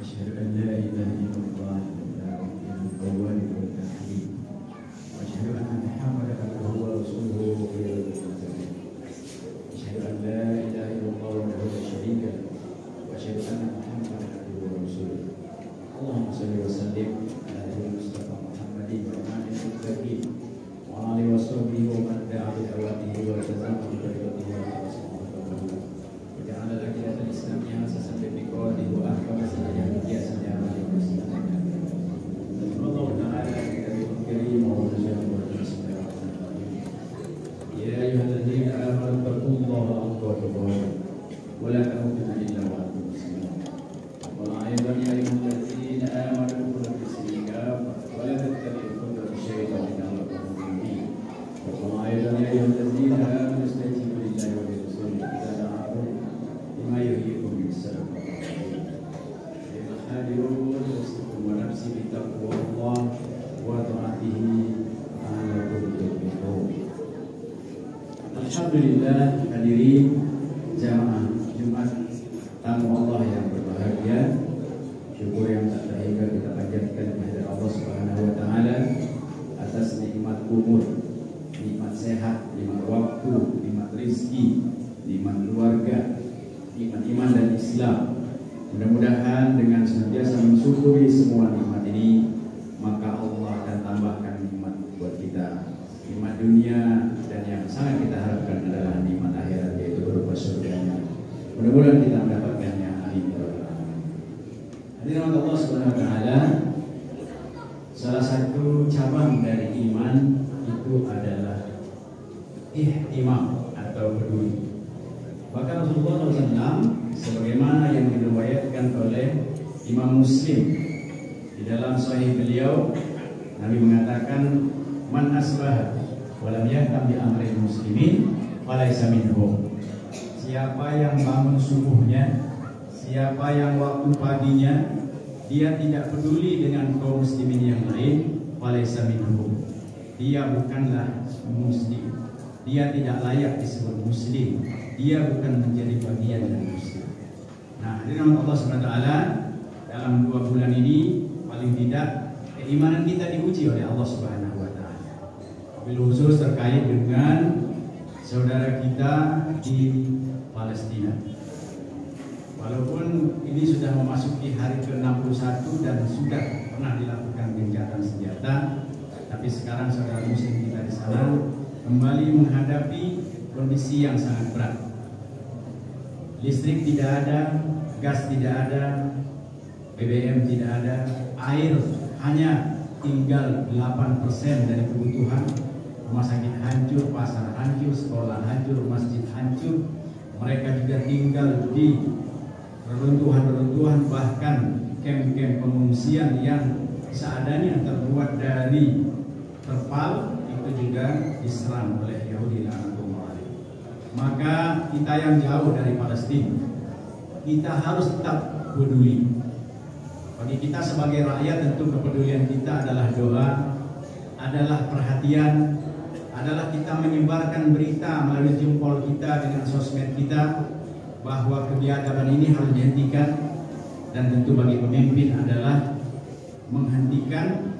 وأشهد أن لا إله إلا الله الأول والآخر وأشهد أن محمدا عبده ورسوله خير المرسلين أشهد أن لا إله إلا الله وحده لا شريك له وأشهد أن محمدا عبده ورسوله اللهم صل وسلم على نبينا المصطفى محمد وعلى آله المتقين وعلى آله وصحبه ومن دعا بدعوته والتزم بطريقته وجعل العقيدة الإسلامية أساسا للإقامة وأحكام سنة قياسا على المسلمين. الله تعالى كتابه الكريم ورسوله ورسوله. يا أيها الذين آمنوا اتقوا الله حق تقاته ولا تموتن إلا وأنتم مسلمون. وأيضا يا أيها الذين آمنوا ادخلوا في السلم كافة ولا تتبعوا خطوات الشيطان إنه لكم مبين. وأيضا يا أيها الذين آمنوا استجيبوا لله ولرسوله إذا دعاكم لما يحييكم بالسلام. أيها الحاضرون أوصيكم ونفسي بتقوى الله وطاعته لعلكم تفلحون. Alhamdulillah, hadirin jamaah Jumat tamu Allah yang berbahagia. Syukur yang tak terhingga kita panjatkan kepada Allah Subhanahu wa taala atas nikmat umur, nikmat sehat, nikmat waktu, nikmat rezeki, nikmat keluarga, nikmat iman dan Islam. Mudah-mudahan dengan senantiasa mensyukuri semua nikmat ini, maka Allah akan tambahkan nikmat buat kita. Nikmat dunia dan yang sangat kita harapkan adalah nikmat akhirat, yaitu berupa surganya. Mudah-mudahan kita mendapatkannya. Amin. Hadirin Allah Subhanahu wa taala, salah satu cabang dari iman itu adalah ihtimam atau peduli. Bahkan Rasulullah SAW sebagaimana yang diriwayatkan oleh Imam Muslim di dalam Sahih beliau, Nabi mengatakan, man asbah walam yahtam bi amril muslimin falaysa minhum. Siapa yang bangun subuhnya, siapa yang waktu paginya dia tidak peduli dengan kaum muslimin yang lain, falaysa minhum. Dia bukanlah muslim. Dia tidak layak disebut muslim. Dia bukan menjadi bagian dari muslim. Nah, hadirin Allah SWT, dalam 2 bulan ini paling tidak keimanan kita diuji oleh Allah Subhanahu wa taala. Wabil khusus terkait dengan saudara kita di Palestina. Walaupun ini sudah memasuki hari ke-61 dan sudah pernah dilakukan gencatan senjata, tapi sekarang saudara muslim kita di sana kembali menghadapi kondisi yang sangat berat. Listrik tidak ada, gas tidak ada, BBM tidak ada, air hanya tinggal 8% dari kebutuhan. Rumah sakit hancur, pasar hancur, sekolah hancur, masjid hancur. Mereka juga tinggal di reruntuhan-reruntuhan, bahkan kem-kem pengungsian yang seadanya terbuat dari terpal itu juga diserang oleh Yahudi laknatullah. Maka kita yang jauh dari Palestina, kita harus tetap peduli. Bagi kita sebagai rakyat, tentu kepedulian kita adalah doa, adalah perhatian, adalah kita menyebarkan berita melalui jempol kita dengan sosmed kita bahwa kebiadaban ini harus dihentikan. Dan tentu bagi pemimpin adalah menghentikan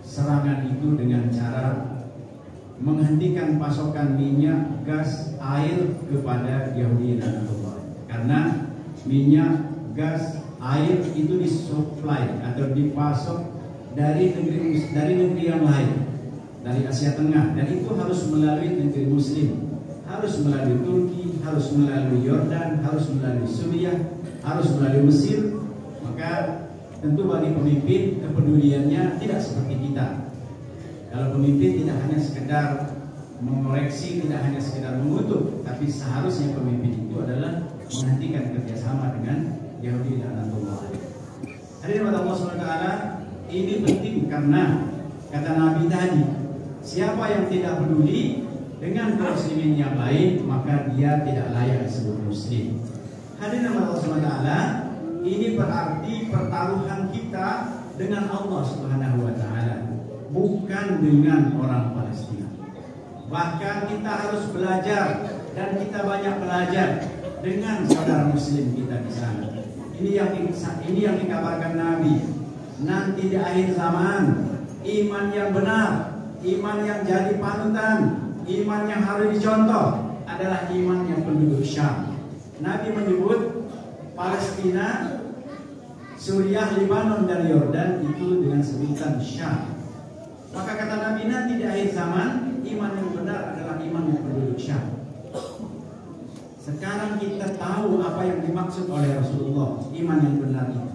serangan itu dengan cara menghentikan pasokan minyak, gas, air kepada Yahudi dan Allah. Karena minyak, gas, air itu disuplai atau dipasok dari negeri yang lain, dari Asia Tengah, dan itu harus melalui negeri Muslim, harus melalui Turki, harus melalui Yordan, harus melalui Suriah, harus melalui Mesir. Maka tentu bagi pemimpin kepeduliannya tidak seperti kita. Kalau pemimpin tidak hanya sekedar mengoreksi, tidak hanya sekedar mengutuk, tapi seharusnya pemimpin itu adalah menghentikan kerjasama dengan Yahudi dan Allah. Hadirin Allah SWT, ini penting karena kata Nabi tadi, siapa yang tidak peduli dengan kaum muslimin yang lain, maka dia tidak layak disebut muslim. Hadirin Allah SWT, ini berarti pertaruhan kita dengan Allah Subhanahu wa taala, bukan dengan orang Palestina. Bahkan kita harus belajar, dan kita banyak belajar dengan saudara muslim kita di sana. Ini yang dikabarkan Nabi. Nanti di akhir zaman, iman yang benar, iman yang jadi panutan, iman yang harus dicontoh adalah iman yang penduduk Syam. Nabi menyebut Palestina, Suriah, Lebanon, dan Yordan itu dengan sebutan Syam. Maka kata Nabi, nanti di akhir zaman, iman yang benar adalah iman yang penduduk Syam. Sekarang kita tahu apa yang dimaksud oleh Rasulullah, iman yang benar itu,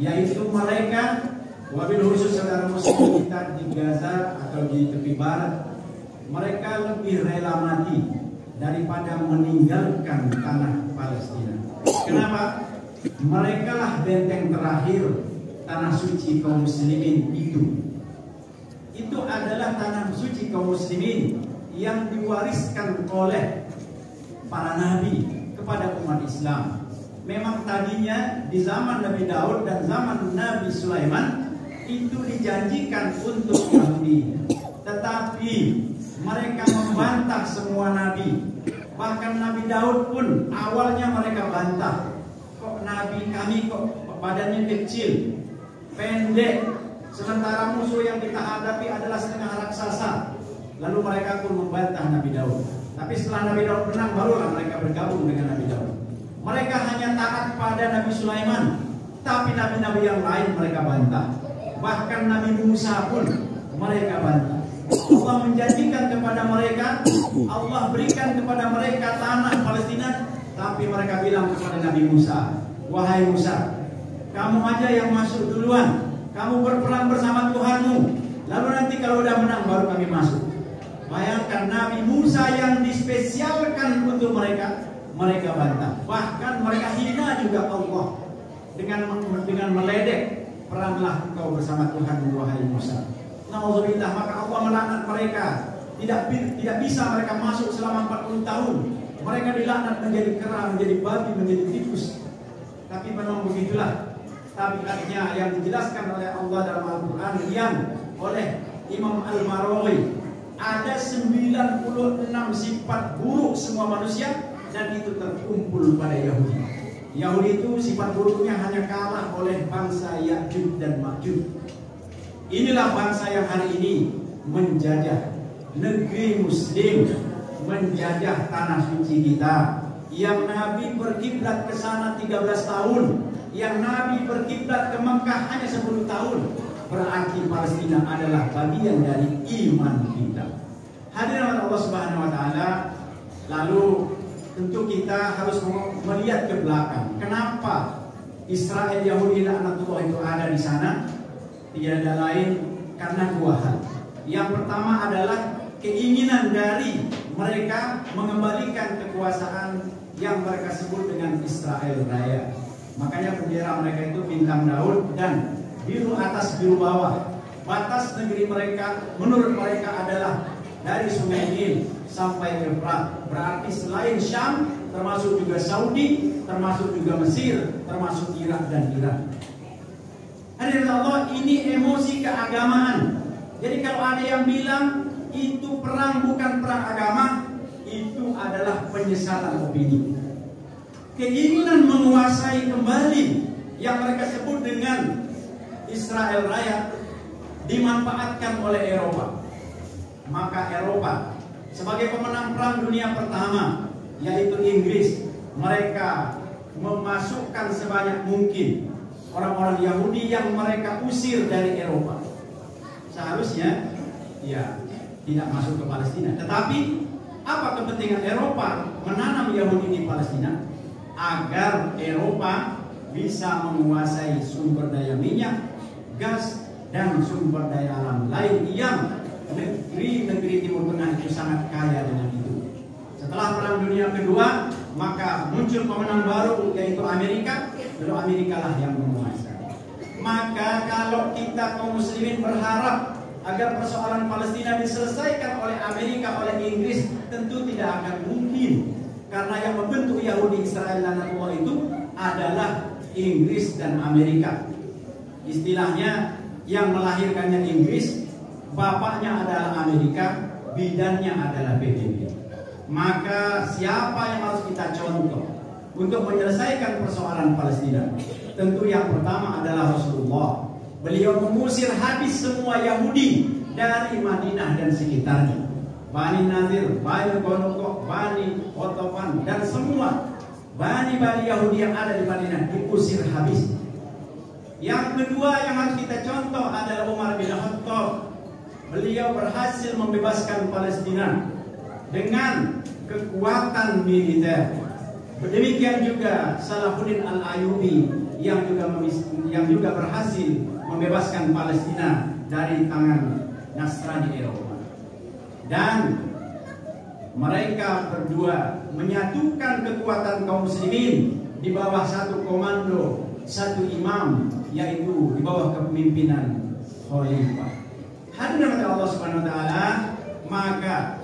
yaitu mereka, wabil khusus saudara muslim kita di Gaza atau di tepi barat, mereka lebih rela mati daripada meninggalkan tanah Palestina. Kenapa? Mereka lah benteng terakhir tanah suci kaum muslimin itu. Itu adalah tanah suci kaum muslimin yang diwariskan oleh para nabi kepada umat Islam. Memang tadinya di zaman Nabi Daud dan zaman Nabi Sulaiman itu dijanjikan untuk Yahudi, tetapi mereka membantah semua nabi. Bahkan Nabi Daud pun awalnya mereka bantah, kok nabi kami kok badannya kecil, pendek, sementara musuh yang kita hadapi adalah setengah raksasa. Lalu mereka pun membantah Nabi Daud. Tapi setelah Nabi Daud menang, barulah mereka bergabung dengan Nabi Daud. Mereka hanya taat pada Nabi Sulaiman, tapi nabi-nabi yang lain mereka bantah. Bahkan Nabi Musa pun mereka bantah. Allah menjanjikan kepada mereka, Allah berikan kepada mereka tanah Palestina, tapi mereka bilang kepada Nabi Musa, wahai Musa, kamu aja yang masuk duluan, kamu berperang bersama Tuhanmu, lalu nanti kalau udah menang baru kami masuk. Bayangkan Nabi Musa yang dispesialkan untuk mereka, mereka bantah. Bahkan mereka hina juga Allah dengan meledek, peranglah engkau bersama Tuhan wahai Musa. Nauzubillah, maka Allah melaknat mereka. Tidak bisa mereka masuk selama 40 tahun. Mereka dilaknat menjadi kera, menjadi babi, menjadi tikus. Tapi memang begitulah tabiatnya yang dijelaskan oleh Allah dalam Al-Quran yang oleh Imam Al-Marawi. Ada 96 sifat buruk semua manusia, dan itu terkumpul pada Yahudi. Yahudi itu sifat buruknya hanya kalah oleh bangsa Ya'juj dan Ma'juj. Inilah bangsa yang hari ini menjajah negeri Muslim, menjajah tanah suci kita. Yang Nabi berkiblat ke sana 13 tahun, yang Nabi berkiblat ke Mekah hanya 10 tahun. Berarti Palestina adalah bagian dari iman kita. Hadirin Allah Subhanahu wa taala, lalu tentu kita harus melihat ke belakang. Kenapa Israel, Yahudi, laknatullah itu ada di sana? Tidak ada lain karena dua hal. Yang pertama adalah keinginan dari mereka mengembalikan kekuasaan yang mereka sebut dengan Israel Raya. Makanya bendera mereka itu bintang Daud dan biru atas biru bawah. Batas negeri mereka menurut mereka adalah dari Sungai Nil sampai Efrat. Berarti selain Syam, termasuk juga Saudi, termasuk juga Mesir, termasuk Irak dan Iran. Hadirin Allah, ini emosi keagamaan. Jadi kalau ada yang bilang itu perang bukan perang agama, itu adalah penyesatan opini. Keinginan menguasai kembali yang mereka sebut dengan Israel Raya dimanfaatkan oleh Eropa. Maka Eropa sebagai pemenang perang dunia pertama, yaitu Inggris, mereka memasukkan sebanyak mungkin orang-orang Yahudi yang mereka usir dari Eropa. Seharusnya ya tidak masuk ke Palestina. Tetapi apa kepentingan Eropa menanam Yahudi di Palestina? Agar Eropa bisa menguasai sumber daya minyak, gas, dan sumber daya alam lain yang negeri-negeri Timur Tengah itu sangat kaya dengan itu. Setelah Perang Dunia Kedua, maka muncul pemenang baru yaitu Amerika. Lalu Amerika lah yang menguasai. Maka kalau kita kaum muslimin berharap agar persoalan Palestina diselesaikan oleh Amerika, oleh Inggris, tentu tidak akan mungkin. Karena yang membentuk Yahudi Israel dan Allah itu adalah Inggris dan Amerika. Istilahnya yang melahirkannya Inggris, bapaknya adalah Amerika, bidannya adalah PBB. Maka siapa yang harus kita contoh? untuk menyelesaikan persoalan Palestina? Tentu yang pertama adalah Rasulullah. Beliau mengusir habis semua Yahudi dari Madinah dan sekitarnya. Bani Nadir, Bani Qainuqa, Bani Qatafan, dan semua Bani Yahudi yang ada di Madinah diusir habis. Yang kedua yang harus kita contoh adalah Umar bin Khattab. Beliau berhasil membebaskan Palestina dengan kekuatan militer. Demikian juga Salahuddin Al-Ayyubi yang juga berhasil membebaskan Palestina dari tangan Nasrani Eropa. Dan mereka berdua menyatukan kekuatan kaum muslimin di bawah satu komando, satu imam, yaitu di bawah kepemimpinan Khalifah. Hadirin Allah Subhanahu wa taala, maka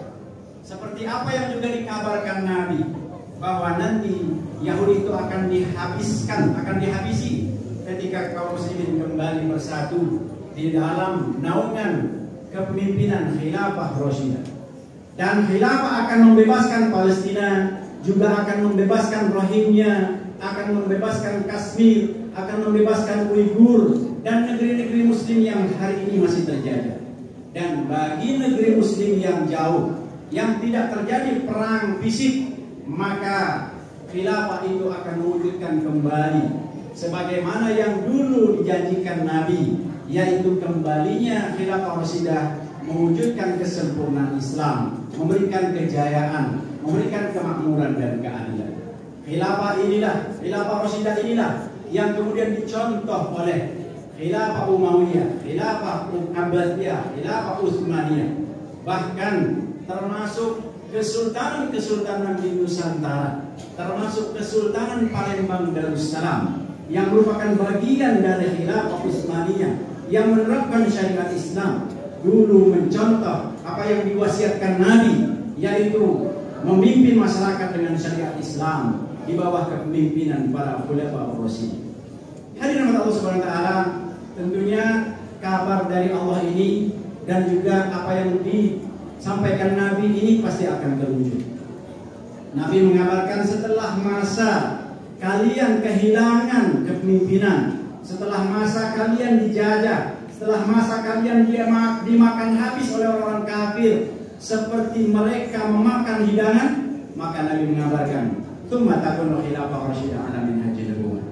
seperti apa yang juga dikabarkan Nabi bahwa nanti Yahudi itu akan dihabisi ketika kaum muslimin kembali bersatu di dalam naungan kepemimpinan Khilafah Rasyidah. Dan Khilafah akan membebaskan Palestina, juga akan membebaskan Rohingya, akan membebaskan Kashmir, akan membebaskan Uighur dan negeri-negeri muslim yang hari ini masih terjadi. Dan bagi negeri muslim yang jauh, yang tidak terjadi perang fisik, maka khilafah itu akan mewujudkan kembali sebagaimana yang dulu dijanjikan Nabi, yaitu kembalinya Khilafah Rasyidah mewujudkan kesempurnaan Islam, memberikan kejayaan, memberikan kemakmuran dan keadilan. Khilafah Rasyidah inilah yang kemudian dicontoh oleh Khilafah Umayyah, Khilafah Abbasiyah, Khilafah Utsmaniyah, bahkan termasuk kesultanan di Nusantara, termasuk Kesultanan Palembang Darussalam yang merupakan bagian dari Khilafah Utsmaniyah yang menerapkan syariat Islam, dulu mencontoh apa yang diwasiatkan Nabi, yaitu memimpin masyarakat dengan syariat Islam di bawah kepemimpinan para khulafaur rasyidin. Hadirin Allah Subhanahu wa taala, tentunya kabar dari Allah ini dan juga apa yang disampaikan Nabi ini pasti akan terwujud. Nabi mengabarkan setelah masa kalian kehilangan kepemimpinan, setelah masa kalian dijajah, setelah masa kalian dimakan habis oleh orang kafir seperti mereka memakan hidangan, maka Nabi mengabarkan tsumma takunu khilafah rasyidah ala minhajil nubuwwah.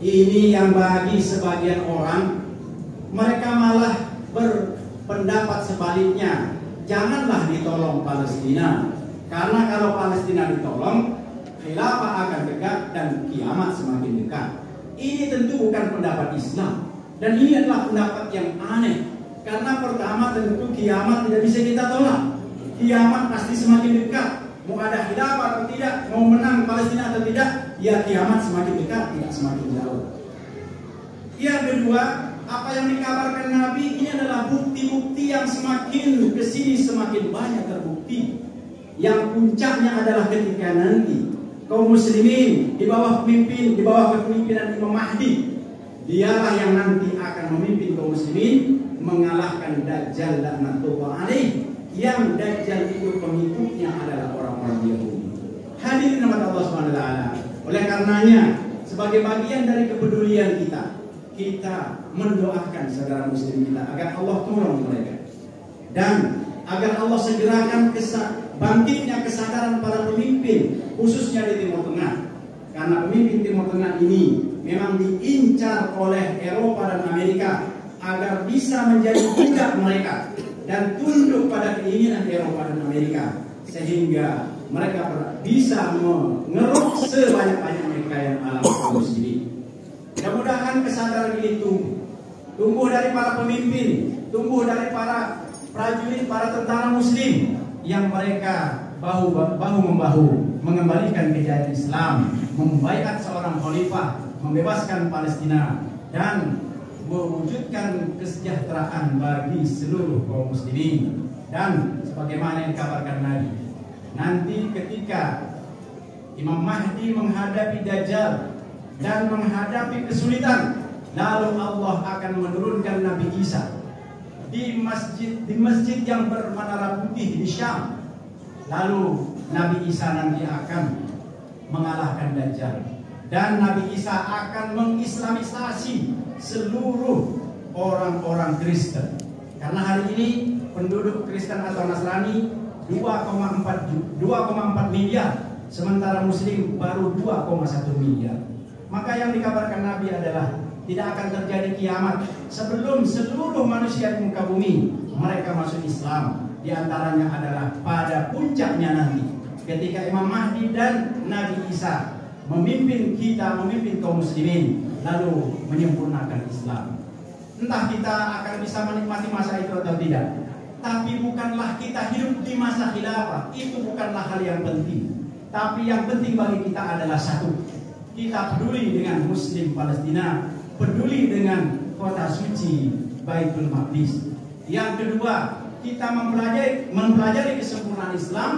Ini yang bagi sebagian orang, mereka malah berpendapat sebaliknya, janganlah ditolong Palestina, karena kalau Palestina ditolong, khilafah akan tegak dan kiamat semakin dekat. Ini tentu bukan pendapat Islam, dan ini adalah pendapat yang aneh. Karena pertama tentu kiamat tidak bisa kita tolak. Kiamat pasti semakin dekat. Mau ada khilafah atau tidak, mau menang Palestina atau tidak, ya kiamat semakin dekat, tidak semakin jauh. Yang kedua, apa yang dikabarkan Nabi ini adalah bukti-bukti yang semakin kesini semakin banyak terbukti. Yang puncaknya adalah ketika nanti kaum muslimin di bawah kepemimpinan Imam Mahdi, dialah yang nanti akan memimpin kaum muslimin mengalahkan Dajjal laknatullah alaih, yang Dajjal itu pengikutnya adalah orang-orang Yahudi. Hadirin rahmat Allah Subhanahu wa taala. Oleh karenanya, sebagai bagian dari kepedulian kita mendoakan saudara muslim kita agar Allah tolong mereka, dan agar Allah segerakan bangkitnya kesadaran para pemimpin, khususnya di Timur Tengah. Karena pemimpin Timur Tengah ini memang diincar oleh Eropa dan Amerika agar bisa menjadi budak mereka dan tunduk pada keinginan Eropa dan Amerika, sehingga mereka bisa mengeruk sebanyak-banyaknya kekayaan alam kaum muslimin. Mudah-mudahan kesadaran ini tumbuh dari para pemimpin, tumbuh dari para prajurit, para tentara muslim yang mereka bahu-membahu mengembalikan kejayaan Islam, membaiat seorang khalifah, membebaskan Palestina, dan mewujudkan kesejahteraan bagi seluruh kaum muslimin. Dan sebagaimana yang dikabarkan Nabi, nanti ketika Imam Mahdi menghadapi Dajjal dan menghadapi kesulitan, lalu Allah akan menurunkan Nabi Isa di masjid yang bermenara putih di Syam. Lalu Nabi Isa nanti akan mengalahkan Dajjal. Dan Nabi Isa akan mengislamisasi seluruh orang-orang Kristen. Karena hari ini penduduk Kristen atau Nasrani 2,4 miliar, sementara Muslim baru 2,1 miliar. Maka yang dikabarkan Nabi adalah tidak akan terjadi kiamat sebelum seluruh manusia di muka bumi mereka masuk Islam. Di antaranya adalah pada puncaknya nanti ketika Imam Mahdi dan Nabi Isa memimpin kita, memimpin kaum muslimin, lalu menyempurnakan Islam. Entah kita akan bisa menikmati masa itu atau tidak, tapi bukanlah kita hidup di masa khilafah, itu bukanlah hal yang penting. Tapi yang penting bagi kita adalah satu, kita peduli dengan Muslim Palestina, peduli dengan kota suci Baitul Maqdis. Yang kedua, kita mempelajari kesempurnaan Islam,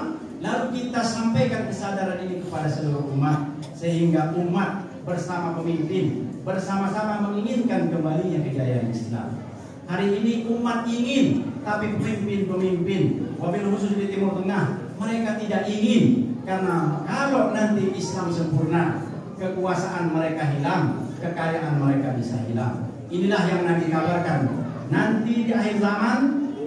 lalu kita sampaikan kesadaran ini kepada seluruh umat, sehingga umat bersama pemimpin bersama-sama menginginkan kembalinya kejayaan Islam. Hari ini umat ingin, tapi pemimpin-pemimpin, wabil khusus di Timur Tengah, mereka tidak ingin. Karena kalau nanti Islam sempurna, kekuasaan mereka hilang, kekayaan mereka bisa hilang. Inilah yang Nabi kabarkan. Nanti di akhir zaman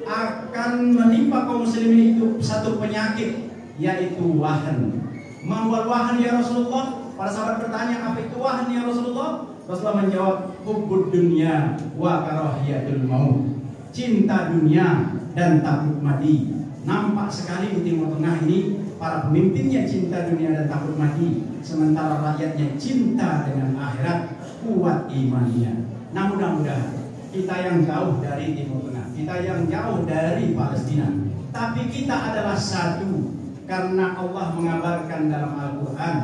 akan menimpa kaum muslimin itu satu penyakit, yaitu wahan. Mawal wahan ya Rasulullah? Para sahabat bertanya, apa itu wahan ya Rasulullah? Rasulullah menjawab, hubbud dunya wa karahiyatul maut. Cinta dunia dan takut mati. Nampak sekali di Timur Tengah ini para pemimpinnya cinta dunia dan takut mati, sementara rakyatnya cinta dengan akhirat, kuat imannya. Nah, mudah-mudahan kita yang jauh dari Timur Tengah, kita yang jauh dari Palestina, tapi kita adalah satu, karena Allah mengabarkan dalam Al-Quran,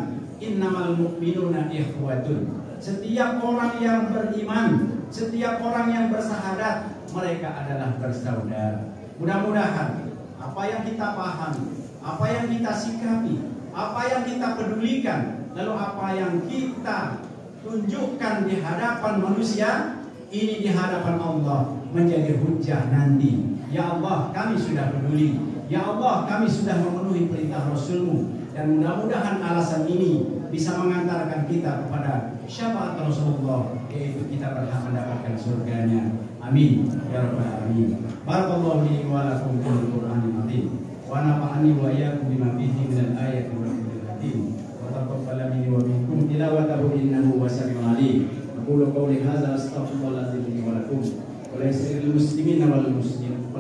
innamal mu'minuna ikhwatun. Setiap orang yang beriman, setiap orang yang bersahadat, mereka adalah bersaudara. Mudah-mudahan apa yang kita pahami, apa yang kita sikapi, apa yang kita pedulikan, lalu apa yang kita tunjukkan di hadapan manusia, ini di hadapan Allah menjadi hujjah nanti. Ya Allah, kami sudah peduli. Ya Allah, kami sudah memenuhi perintah Rasul-Mu. Dan mudah-mudahan alasan ini bisa mengantarkan kita kepada syafaat Rasulullah, yaitu kita berhak mendapatkan surganya. Amin ya rabbal alamin. Barakallahu li wa lakum fil Qur'anil azim wa nafa'ani wa iyyakum bima fihi minal ayati wal hakim wa taqabbal minni wa minkum tilawatahu innahu wasami'un alim. Aqulu qawli hadza astaghfirullahal azim li wa lakum wa lisa'iril muslimina wal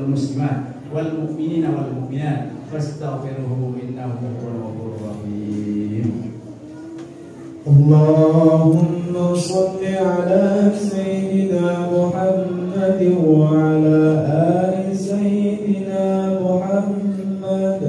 muslimat wal mu'minina wal mu'minat fastaghfiruhu innahu huwal ghafurur rahim. Allahumma salli ala sayyidina Muhammad wa ala ali sayyidina Muhammad